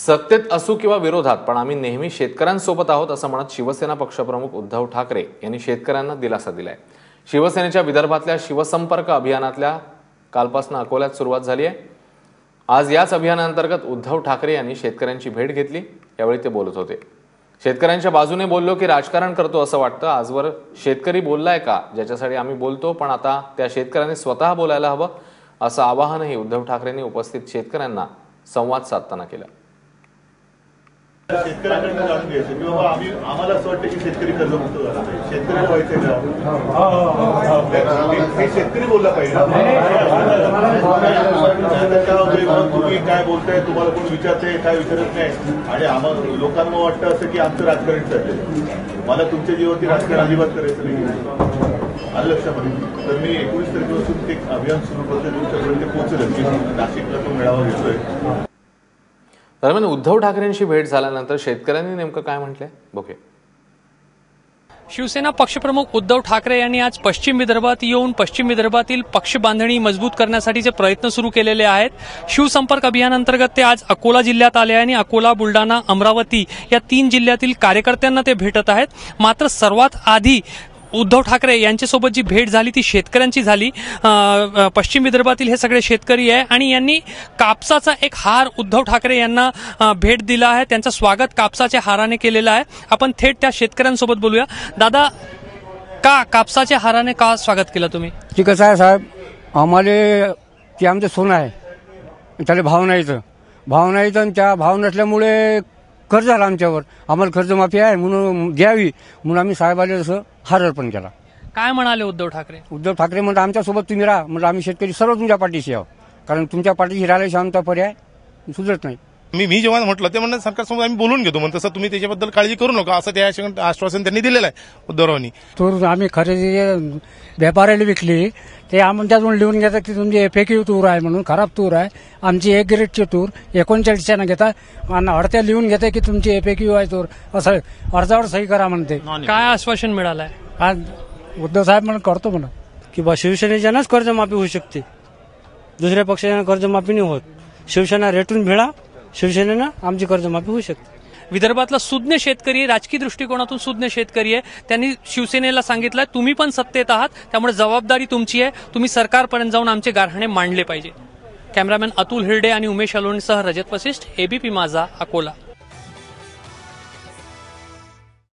सत्तेत असू किंवा विरोधात पण आम्ही नेहमी शेतकऱ्यांसोबत आहोत असं म्हणत शिवसेना पक्षप्रमुख उद्धव ठाकरे यांनी शेतकऱ्यांना दिलासा दिलाय। शिवसेनेच्या विदर्भातल्या शिवसंपर्क अभियानातल्या कालपासून अकोल्यात सुरुवात झाली आहे। आज याच अभियानांतर्गत उद्धव ठाकरे यांनी शेतकऱ्यांची भेट घेतली। यावेळी ते बोलत होते। शेतकऱ्यांच्या बाजूने बोललो की राजकारण करतो असं वाटतं। आजवर शेतकरी बोललाय का ज्याच्यासाठी आम्ही बोलतो, पण आता त्या शेतकऱ्यांनी स्वतः बोलायला हवं असं आवाहनही उद्धव ठाकरेंनी उपस्थित शेतकऱ्यांना संवाद साधताना केलं। शेतकऱ्यांकडे जाणून घ्यायचं की बाबा आम्हाला असं वाटतं की शेतकरी कर्जमुक्त झाला पाहिजे, शेतकऱ्याला व्हायचंय का शेतकरी बोलला पाहिजे। तुम्ही काय बोलताय, तुम्हाला कोण विचारताय काय विचारत नाही, आणि आम्हाला लोकांना वाटतं असं की आमचं राजकारण चाललंय। मला तुमच्या जीवावरती राजकारण अजिबात करायचं नाही, आलं लक्षामध्ये। तर मी 19 तारखेपासून ते अभियान सुरू करतोय, तुमच्यापर्यंत पोहोचेल की नाशिकला तो मेळावा घेतोय। दरम्यान उद्धव ठाकरेंशी भेट झाल्यानंतर शेतकऱ्यांनी नेमकं काय म्हटलंय बघूया। शिवसेना पक्षप्रमुख उद्धव ठाकरे यांनी आज पश्चिम विदर्भात येऊन पश्चिम विदर्भातील पक्ष बांधणी मजबूत करण्यासाठीचे प्रयत्न सुरू केलेले आहेत। शिवसंपर्क अभियानांतर्गत ते आज अकोला जिल्ह्यात आले आणि अकोला, बुलढाणा, अमरावती या 3 जिल्ह्यातील कार्यकर्त्यांना ते भेटत आहेत। मात्र सर्वात आधी उद्धव ठाकरे यांच्यासोबत जी भेट झाली ती शेतकऱ्यांची झाली। पश्चिम विदर्भातील हे सगळे शेतकरी आहे आणि यांनी कापसाचा एक हार उद्धव ठाकरे यांना भेट दिला आहे। त्यांचं स्वागत कापसाच्या हाराने केलेलं आहे। आपण थेट त्या शेतकऱ्यांसोबत बोलूया। दादा, का कापसाच्या हाराने का स्वागत केलं तुम्ही? की कसं आहे साहेब, आम्हाला ते आमचं सोनं आहे, त्याला भाव नाही तर त्या भाव नसल्यामुळे कर्ज आला आमच्यावर। आम्हाला कर्जमाफी आहे म्हणून द्यावी म्हणून आम्ही साहेबाला असं हार अर्पण केला। काय म्हणाले उद्धव ठाकरे? उद्धव ठाकरे म्हणतात आमच्यासोबत तुम्ही राहा, म्हणजे आम्ही शेतकरी सर्व तुमच्या पाठीशी आहोत, कारण तुमच्या पाठीशी राहिल्याशिवाय आमचा पर्याय सुधरत नाही। मी जेव्हा म्हटलं ते म्हणणं सरकारसमोर आम्ही बोलून घेतो, म्हणून तसं तुम्ही त्याच्याबद्दल काळजी करू नका असं त्या आश्वासन त्यांनी दिलेलं आहे उद्धवरावांनी। तूर आम्ही खरेदी व्यापाऱ्याला विकली, ते आमच्याकडून लिहून घेतात की तुमची FAQ तूर आहे म्हणून, खराब तूर आहे। आमची 1 ग्रेडची तूर 39 घेता आणि अडत्या लिहून घेते की तुमची FAQ आहे तूर, असं अर्जावर सही करा म्हणते। काय आश्वासन मिळालंय? आज उद्धव साहेब म्हणून करतो म्हणा की बा शिवसेनेच्यानंच कर्जमाफी होऊ शकते, दुसऱ्या पक्षाने कर्जमाफी नाही होत। शिवसेना रेटून भेळा, शिवसेनेनं आमची कर्जमाफी होऊ शकते। विदर्भातला सुज्ञ शेतकरी, राजकीय दृष्टिकोनातून सुज्ञ शेतकरी आहे। त्यांनी शिवसेनेला सांगितलं तुम्ही पण सत्तेत आहात, त्यामुळे जबाबदारी तुमची आहे, तुम्ही सरकारपर्यंत जाऊन आमचे गारहाणे मांडले पाहिजे। कॅमेरामॅन अतुल हिरडे आणि उमेश अलोणीसह रजत वशिष्ठ, ABP माझा, अकोला।